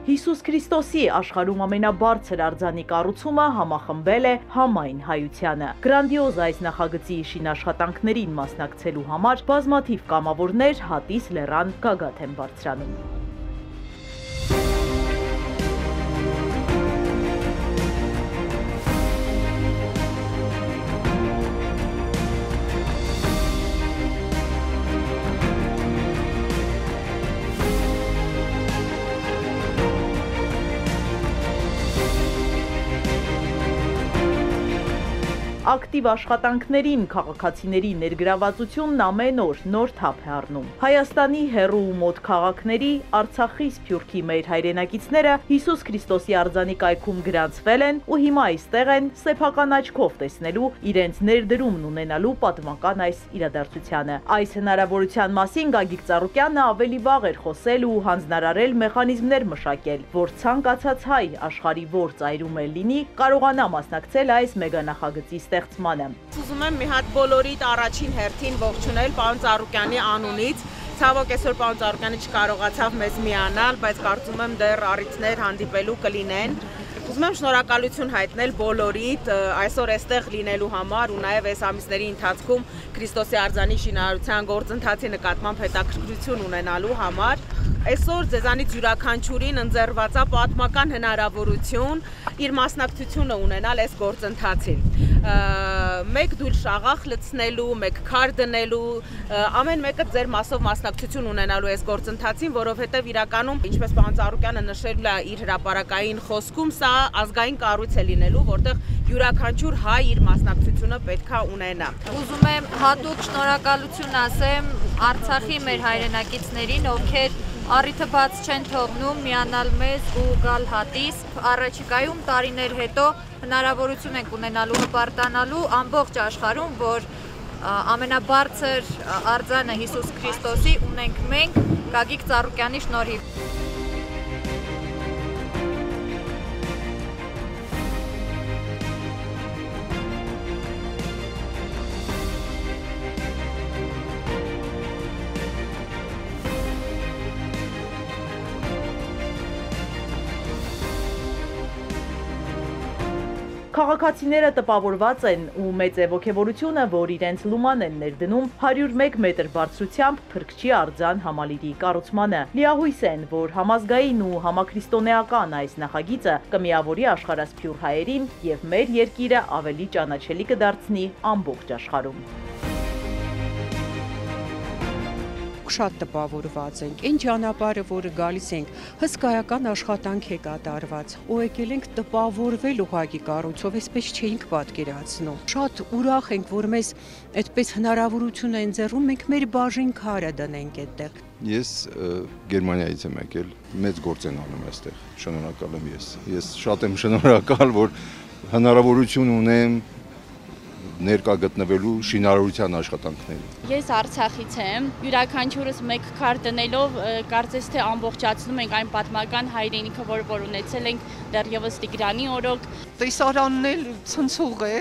Հիսուս Քրիստոսի աշխարհում ամենաբարձր արձանի կառուցումը համախմբել է համայն հայությանը։ Գրանդիոզ այս նախագծի շինաշխատանքներին մասնակցելու համար բազմաթիվ կամավորներ Հատիս լեռան գագաթ են բարձրանում։ Ակտիվ աշխատանքներին քաղաքացիների ներգրավվածությունն ամեն օր նոր թափ է առնում։ Հայաստանի հեռու ու մոտ քաղաքների, Արցախի, Սփյուռքի մեր հայրենակիցները Հիսուս Քրիստոսի արձանի կայքում գրանցվել են ու հիմա այստեղ են սեփական աչքով տեսնելու իրենց ներդրումն ունենալու պատմական այս իրադարձությանը։ Այս հնարավորության մասին Գագիկ Ծառուկյանը ավելի վաղ էր խոսել ու հանձնարարել մեխանիզմներ մշակել, որ ցանկացած հայ աշխարհի որ ծայրում է լինի, կարողանա մասնակցել այս մեգանախագծի ստեղծմանը։ Ուզում եմ մի հատ բոլորիդ առաջին հերթին ողջունել պարոն Ծառուկյանի անունից։ Ցավոք այսօր պարոն Ծառուկյանը չկարողացավ մեզ միանալ, բայց կարծում եմ դեռ առիթներ հանդիպելու կլինեն։ Ուզում եմ շնորհակալություն հայտնել բոլորիդ այսօր այստեղ լինելու համար ու նաև այս ամիսների ընթացքում Քրիստոսի արձանի շինարարության գործընթացի նկատմամբ հետաքրքրություն ունենալու համար։ Այսօր ձեզանից յուրաքանչյուրին ընձեռված է պատմական հնարավորություն իր մասնակցությունը ունենալ այս գործընթացին։ Մեկ դուլ շաղախ լցնելու, մեկ քար դնելու, ամեն մեկը ձեր մասով մասնակցություն ունենալու այս գործընթացին, որովհետև իրականում, ինչպես պարոն Ծառուկյանը նշել է իր հրապարակային խոսքում, սա ազգային կառույց է լինելու, որտեղ յուրաքանչյուր հայ իր մասնակցությունը պետք է ունենա։ Ուզում եմ հատուկ շնորհակալություն ասեմ Արցախի մեր հայրենակիցներին, ովքեր առիթը բաց չեն թողնում միանալ մեզ ու գալ Հատիս։ Առաջիկայում տարիներ հետո հնարավորություն ենք ունենալու հպարտանալու ամբողջ աշխարհում, որ ամենաբարձր արձանը Հիսուս Քրիստոսի ունենք մենք Գագիկ Ծառուկյանի շնորհիվ։ Քաղաքացիները տպավորված են ու մեծ է ոգևորությունը, որ իրենց լուման են ներդնում 101 մետր բարձրությամբ Փրկչի արձան համալիրի կառուցմանը։ Լիահույս են, որ համազգային ու համաքրիստոնեական այս նախագիծը կմիավորի աշխարհասփյուռ հայերին եւ մեր երկիրը ավելի ճանաչելի կդարձնի ամբողջ աշխարհում։ Շատ տպավորված ենք, այն ճանապարհը, որը գալիս ենք, հսկայական աշխատանք է կատարված, ու եկել ենք տպավորվել ուղղակի կառույցով, այսպես չէինք պատկերացնում։ Շատ ուրախ ենք, որ մեզ այդպես հնարավորություն է ընձեռում, մենք մեր բաժին քարը դնենք այդտեղ։ Ես Գերմանիայից եմ եկել, մեծ գործ են անում այստեղ, շնորհակալ եմ ես։ Ես շատ եմ շնորհակալ, որ հնարավորություն ունեմ ներկա գտնվելու շինարարության աշխատանքներին։ Ես Արցախից եմ, յուրաքանչյուրս մեկ քար դնելով կարծես թե ամբողջացնում ենք այն պատմական հայրենիքը, որ ունեցել ենք դեռևս Տիգրանի օրոք։ Տեսարանն էլ ցնցող է,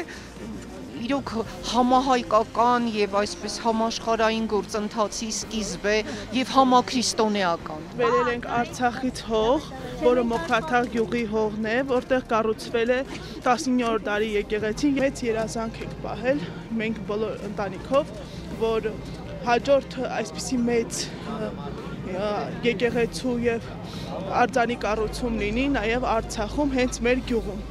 իրոք համահայկական եւ այսպես համաշխարհային գործընթացի սկիզբ է եւ համաքրիստոնեական։ Վերել ենք Արցախից հող, որը Մոխրաթաղ գյուղի հողն է, որտեղ կառուցվել է 19-րդ դարի եկեղեցին։ Մեծ երազանք ենք պահել մենք բոլոր ընտանիքով, որ հաջորդ այսպիսի մեծ եկեղեցու եւ արձանի կառուցում լինի նաեւ Արցախում, հենց մեր գյուղում։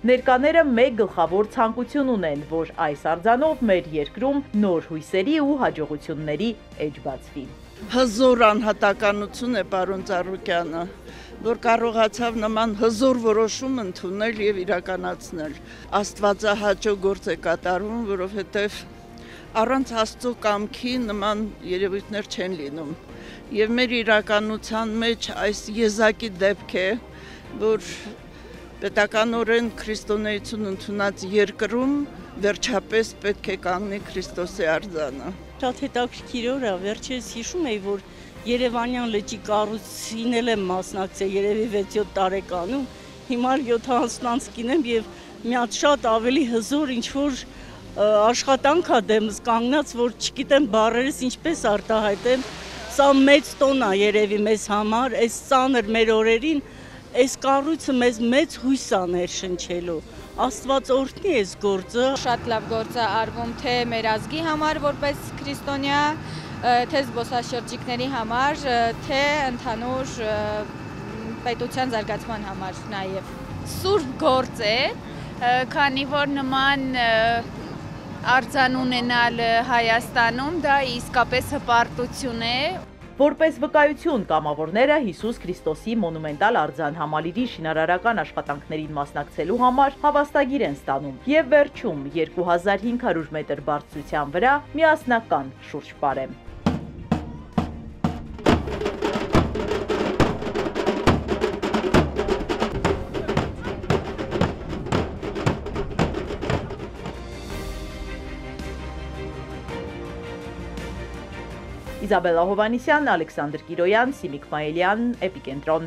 Ներկաները մեկ գլխավոր ցանկություն ունեն, որ այս արձանով մեր երկրում նոր հույսերի ու հաջողությունների էջ բացվի։ Հզոր անհատականություն է պարոն Ծառուկյանը, որ կարողացավ նման հզոր որոշում ընդունել եւ իրականացնել։ Աստվածահաճո գործ է կատարում, որովհետեւ առանց Աստծո կամքի նման երևույթներ չեն լինում։ Եվ մեր իրականության մեջ այս եզակի դեպք է, որ պետականորեն քրիստոնեություն ընդունած երկրում վերջապես պետք է կանգնի Քրիստոսի արձանը։ Շատ հետաքրքիր օր է, վերջերս հիշում էի, որ Երևանյան լճի կառուցին եմ մասնակցել երևի 6-7 տարեկանում, հիմա 70 կինեմ եւ մի հատ շատ ավելի հզոր ինչ-որ աշխատանք է դեմս կանգնած, որ չգիտեմ բառերս ինչպես արտահայտեմ, սա մեծ տոն է երևի մեզ համար, այս ծանր մեր օրերին այս կառույցը մեզ մեծ հույս է ներշնչելու։ Աստված օրհնի այս գործը։ Շատ լավ գործ է արվում թե մեր ազգի համար որպես քրիստոնյա, թե զբոսաշրջիկների համար, թե ընդհանուր պետության զարգացման համար նաև։ Սուրբ գործ է, քանի որ նման արձան ունենալ Հայաստանում դա իսկապես հպարտություն է։ Որպես վկայություն կամավորները Հիսուս Քրիստոսի մոնումենտալ արձան համալիրի շինարարական աշխատանքներին մասնակցելու համար հավաստագիր են ստանում եւ վերջում 2500 մետր բարձրության վրա միասնական շուրջ պարեմ։ Իզաբելլա Հովանիսյան, Ալեքսանդր Կիրոյան, Սիմիկ Մայելյան, Էպիկենտրոն։